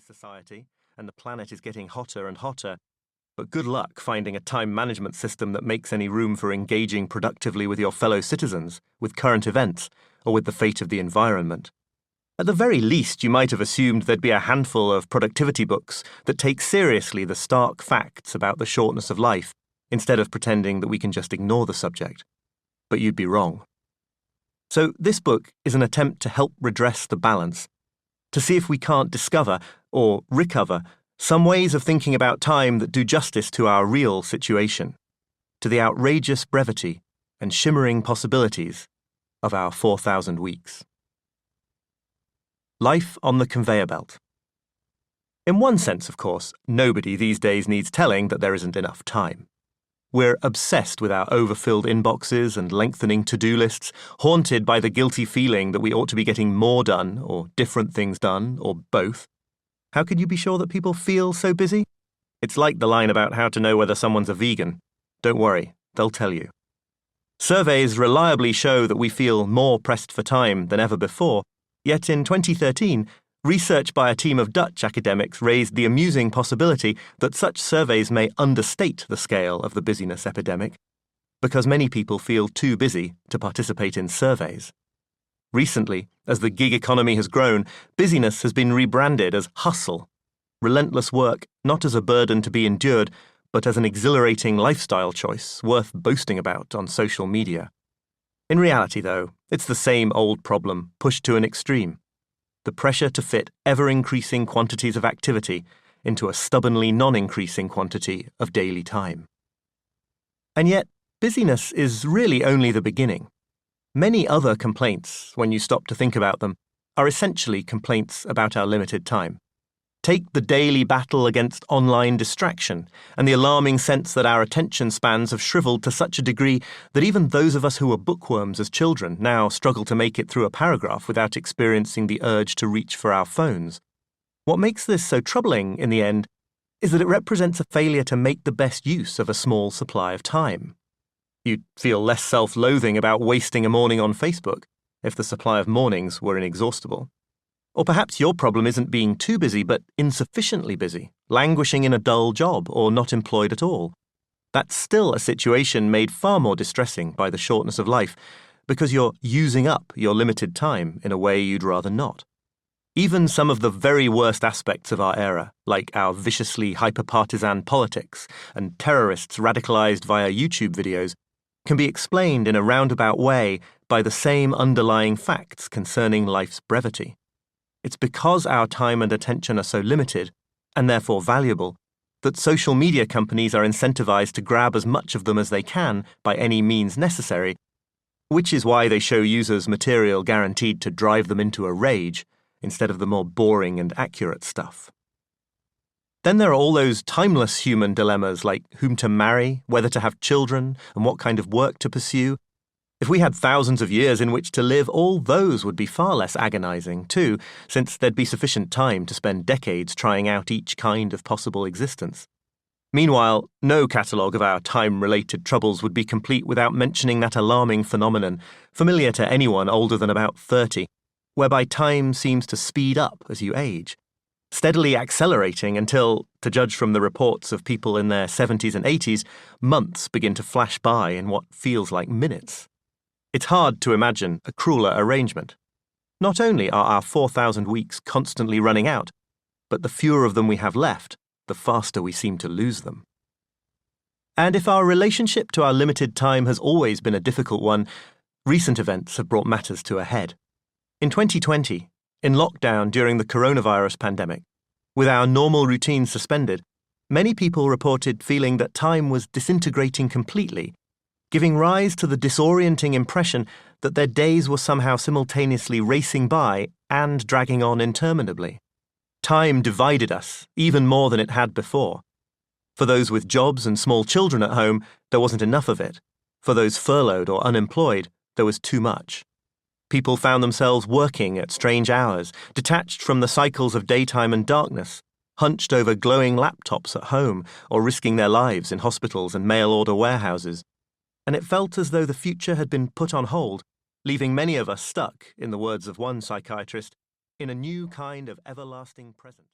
civilized society, and the planet is getting hotter and hotter, but good luck finding a time management system that makes any room for engaging productively with your fellow citizens, with current events, or with the fate of the environment. At the very least, you might have assumed there'd be a handful of productivity books that take seriously the stark facts about the shortness of life, instead of pretending that we can just ignore the subject. But you'd be wrong. So this book is an attempt to help redress the balance, to see if we can't discover, or recover, some ways of thinking about time that do justice to our real situation, to the outrageous brevity and shimmering possibilities of our 4,000 weeks. Life on the conveyor belt. In one sense, of course, nobody these days needs telling that there isn't enough time. We're obsessed with our overfilled inboxes and lengthening to-do lists, haunted by the guilty feeling that we ought to be getting more done, or different things done, or both. How could you be sure that people feel so busy? It's like the line about how to know whether someone's a vegan. Don't worry, they'll tell you. Surveys reliably show that we feel more pressed for time than ever before, yet in 2013, research by a team of Dutch academics raised the amusing possibility that such surveys may understate the scale of the busyness epidemic, because many people feel too busy to participate in surveys. Recently, as the gig economy has grown, busyness has been rebranded as hustle, relentless work not as a burden to be endured, but as an exhilarating lifestyle choice worth boasting about on social media. In reality, though, it's the same old problem pushed to an extreme. The pressure to fit ever-increasing quantities of activity into a stubbornly non-increasing quantity of daily time. And yet, busyness is really only the beginning. Many other complaints, when you stop to think about them, are essentially complaints about our limited time. Take the daily battle against online distraction and the alarming sense that our attention spans have shriveled to such a degree that even those of us who were bookworms as children now struggle to make it through a paragraph without experiencing the urge to reach for our phones. What makes this so troubling, in the end, is that it represents a failure to make the best use of a small supply of time. You'd feel less self-loathing about wasting a morning on Facebook if the supply of mornings were inexhaustible. Or perhaps your problem isn't being too busy, but insufficiently busy, languishing in a dull job or not employed at all. That's still a situation made far more distressing by the shortness of life, because you're using up your limited time in a way you'd rather not. Even some of the very worst aspects of our era, like our viciously hyper-partisan politics and terrorists radicalized via YouTube videos, can be explained in a roundabout way by the same underlying facts concerning life's brevity. It's because our time and attention are so limited, and therefore valuable, that social media companies are incentivized to grab as much of them as they can by any means necessary, which is why they show users material guaranteed to drive them into a rage, instead of the more boring and accurate stuff. Then there are all those timeless human dilemmas like whom to marry, whether to have children, and what kind of work to pursue. If we had thousands of years in which to live, all those would be far less agonizing, too, since there'd be sufficient time to spend decades trying out each kind of possible existence. Meanwhile, no catalogue of our time-related troubles would be complete without mentioning that alarming phenomenon, familiar to anyone older than about 30, whereby time seems to speed up as you age, steadily accelerating until, to judge from the reports of people in their 70s and 80s, months begin to flash by in what feels like minutes. It's hard to imagine a crueler arrangement. Not only are our 4,000 weeks constantly running out, but the fewer of them we have left, the faster we seem to lose them. And if our relationship to our limited time has always been a difficult one, recent events have brought matters to a head. In 2020, in lockdown during the coronavirus pandemic, with our normal routines suspended, many people reported feeling that time was disintegrating completely, giving rise to the disorienting impression that their days were somehow simultaneously racing by and dragging on interminably. Time divided us, even more than it had before. For those with jobs and small children at home, there wasn't enough of it. For those furloughed or unemployed, there was too much. People found themselves working at strange hours, detached from the cycles of daytime and darkness, hunched over glowing laptops at home or risking their lives in hospitals and mail-order warehouses. And it felt as though the future had been put on hold, leaving many of us stuck, in the words of one psychiatrist, in a new kind of everlasting present.